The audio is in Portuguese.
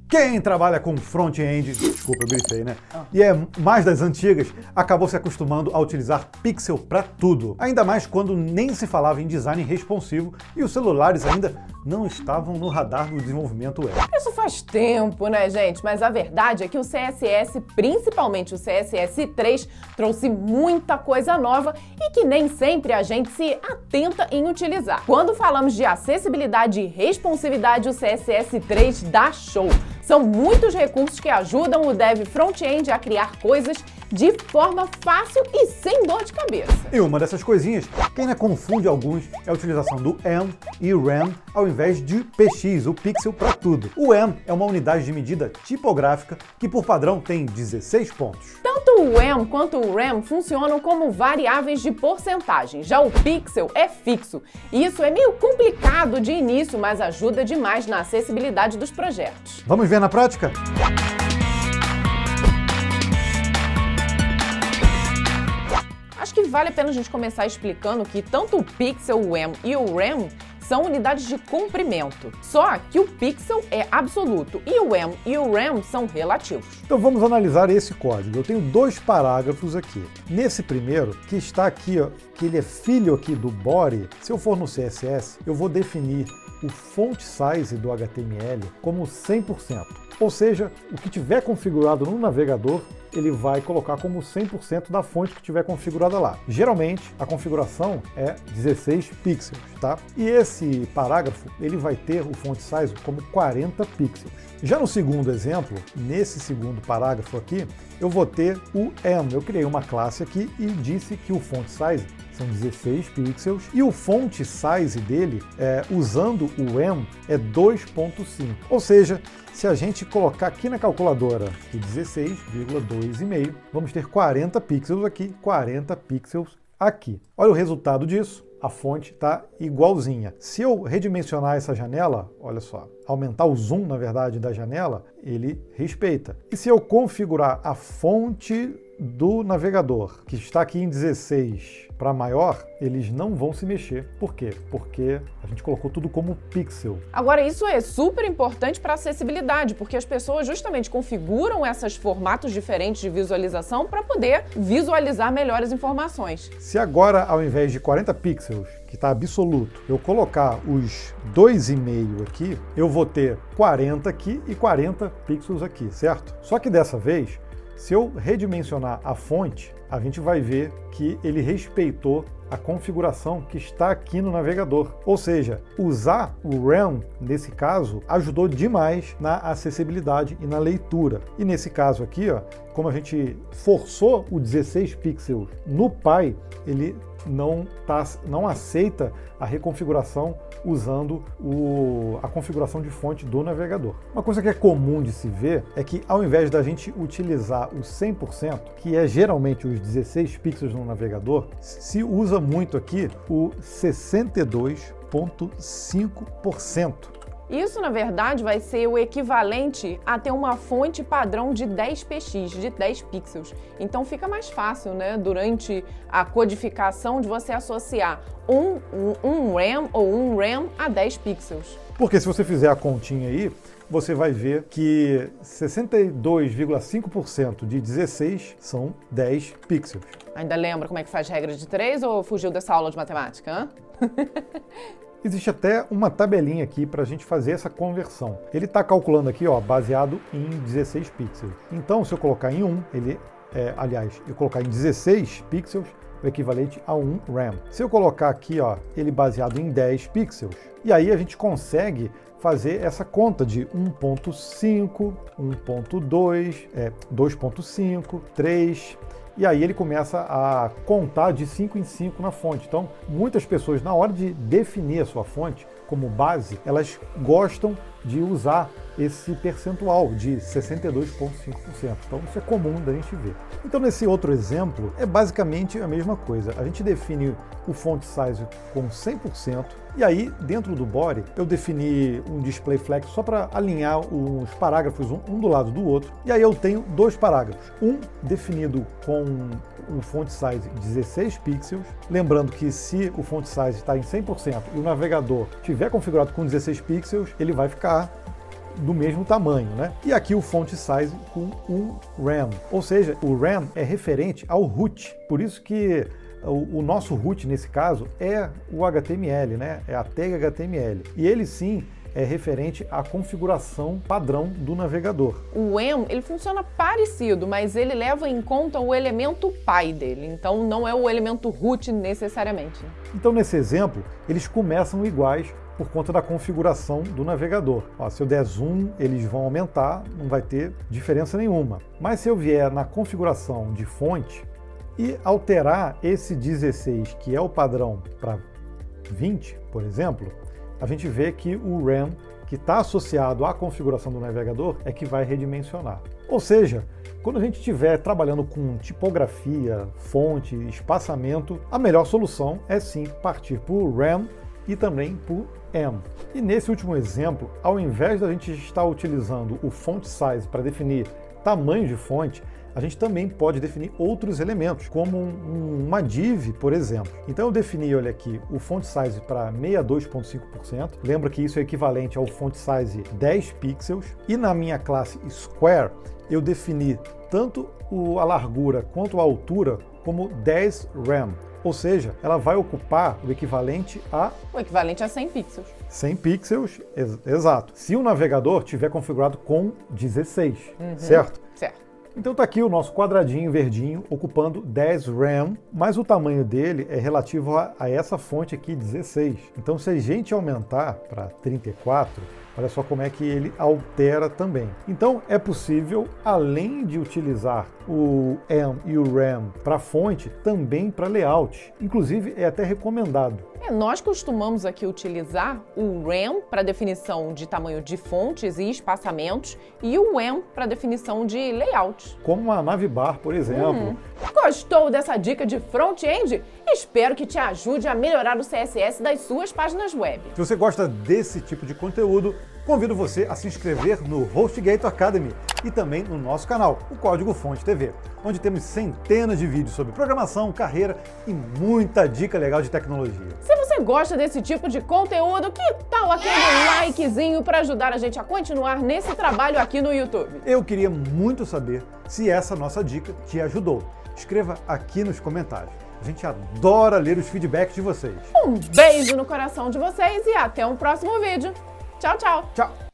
Quem trabalha com front-end, desculpa, eu gritei, né? E é mais das antigas, acabou se acostumando a utilizar pixel para tudo. Ainda mais quando nem se falava em design responsivo e os celulares ainda não estavam no radar do desenvolvimento web. Isso faz tempo, né, gente? Mas a verdade é que o CSS, principalmente o CSS 3, trouxe muita coisa nova e que nem sempre a gente se atenta em utilizar. Quando falamos de acessibilidade e responsividade, o CSS 3 dá show. São muitos recursos que ajudam o dev front-end a criar coisas de forma fácil e sem dor de cabeça. E uma dessas coisinhas, que ainda confunde alguns, é a utilização do em e rem ao invés de px, o pixel para tudo. O em é uma unidade de medida tipográfica que por padrão tem 16 pontos. Tanto o em quanto o rem funcionam como variáveis de porcentagem, já o pixel é fixo. Isso é meio complicado de início, mas ajuda demais na acessibilidade dos projetos. Vamos ver na prática? Acho que vale a pena a gente começar explicando que tanto o pixel, o em e o rem são unidades de comprimento. Só que o pixel é absoluto e o em e o rem são relativos. Então vamos analisar esse código. Eu tenho dois parágrafos aqui. Nesse primeiro, que está aqui, ó, que ele é filho aqui do body, se eu for no CSS, eu vou definir o font size do HTML como 100%. Ou seja, o que tiver configurado no navegador, ele vai colocar como 100% da fonte que tiver configurada lá. Geralmente, a configuração é 16 pixels, tá? E esse parágrafo, ele vai ter o font size como 40 pixels. Já no segundo exemplo, nesse segundo parágrafo aqui, eu vou ter o em. Eu criei uma classe aqui e disse que o font size são 16 pixels e o font size dele, usando o em, é 2.5. Ou seja, se a gente colocar aqui na calculadora de 16,2,5, vamos ter 40 pixels aqui, 40 pixels aqui. Olha o resultado disso. A fonte está igualzinha. Se eu redimensionar essa janela, olha só, aumentar o zoom, na verdade, da janela, ele respeita. E se eu configurar a fonte do navegador, que está aqui em 16 para maior, eles não vão se mexer. Por quê? Porque a gente colocou tudo como pixel. Agora, isso é super importante para acessibilidade, porque as pessoas justamente configuram esses formatos diferentes de visualização para poder visualizar melhor as informações. Se agora, ao invés de 40 pixels, que está absoluto, eu colocar os 2,5 aqui, eu vou ter 40 aqui e 40 pixels aqui, certo? Só que dessa vez, se eu redimensionar a fonte, a gente vai ver que ele respeitou a configuração que está aqui no navegador. Ou seja, usar o rem, nesse caso, ajudou demais na acessibilidade e na leitura. E nesse caso aqui, ó, como a gente forçou o 16 pixels no Py, ele não aceita a reconfiguração usando a configuração de fonte do navegador. Uma coisa que é comum de se ver é que ao invés da gente utilizar o 100%, que é geralmente os 16 pixels no navegador, se usa muito aqui o 62,5%. Isso, na verdade, vai ser o equivalente a ter uma fonte padrão de 10px, de 10 pixels. Então fica mais fácil, né, durante a codificação de você associar um rem ou um rem a 10 pixels. Porque se você fizer a continha aí, você vai ver que 62,5% de 16 são 10 pixels. Ainda lembra como é que faz regra de 3 ou fugiu dessa aula de matemática, hã? Existe até uma tabelinha aqui para a gente fazer essa conversão. Ele está calculando aqui, ó, baseado em 16 pixels. Então, se eu colocar em 1, eu colocar em 16 pixels, o equivalente a 1 rem. Se eu colocar aqui, ó, ele baseado em 10 pixels, e aí a gente consegue fazer essa conta de 1.5, 1.2, 2.5, 3... E aí ele começa a contar de 5 em 5 na fonte. Então, muitas pessoas, na hora de definir a sua fonte como base, elas gostam de usar esse percentual de 62,5%. Então, isso é comum da gente ver. Então, nesse outro exemplo, é basicamente a mesma coisa. A gente define o font size com 100%, e aí, dentro do body, eu defini um display flex só para alinhar os parágrafos um do lado do outro. E aí eu tenho dois parágrafos. Um definido com um font size de 16 pixels. Lembrando que se o font size está em 100% e o navegador estiver configurado com 16 pixels, ele vai ficar do mesmo tamanho, né? E aqui o font size com um rem, ou seja, o rem é referente ao root, por isso que o nosso root nesse caso é o HTML, né? É a tag HTML. E ele sim é referente à configuração padrão do navegador. O em, ele funciona parecido, mas ele leva em conta o elemento pai dele, então não é o elemento root necessariamente. Então nesse exemplo, eles começam iguais por conta da configuração do navegador. Ó, se eu der zoom, eles vão aumentar, não vai ter diferença nenhuma. Mas se eu vier na configuração de fonte e alterar esse 16, que é o padrão, para 20, por exemplo, a gente vê que o rem, que está associado à configuração do navegador, é que vai redimensionar. Ou seja, quando a gente estiver trabalhando com tipografia, fonte, espaçamento, a melhor solução é sim partir por rem e também por em. E nesse último exemplo, ao invés da gente estar utilizando o font size para definir tamanho de fonte, a gente também pode definir outros elementos, como uma div, por exemplo. Então eu defini, olha aqui, o font size para 62,5%. Lembra que isso é equivalente ao font size 10 pixels. E na minha classe Square, eu defini tanto a largura quanto a altura como 10 rem. Ou seja, ela vai ocupar o equivalente a... O equivalente a 100 pixels. 100 pixels, exato. Se o navegador tiver configurado com 16, certo? Certo. Então está aqui o nosso quadradinho verdinho ocupando 10 rem, mas o tamanho dele é relativo a essa fonte aqui, 16. Então se a gente aumentar para 34, olha só como é que ele altera também. Então é possível, além de utilizar o em e o rem para fonte, também para layout. Inclusive é até recomendado. Nós costumamos aqui utilizar o rem para definição de tamanho de fontes e espaçamentos e o em para definição de layout. Como uma navbar, por exemplo. Gostou dessa dica de front-end? Espero que te ajude a melhorar o CSS das suas páginas web. Se você gosta desse tipo de conteúdo, convido você a se inscrever no HostGator Academy e também no nosso canal, o Código Fonte TV, onde temos centenas de vídeos sobre programação, carreira e muita dica legal de tecnologia. Se você gosta desse tipo de conteúdo, que tal aquele likezinho para ajudar a gente a continuar nesse trabalho aqui no YouTube? Eu queria muito saber se essa nossa dica te ajudou. Escreva aqui nos comentários. A gente adora ler os feedbacks de vocês. Um beijo no coração de vocês e até um próximo vídeo. Tchau, tchau! Tchau!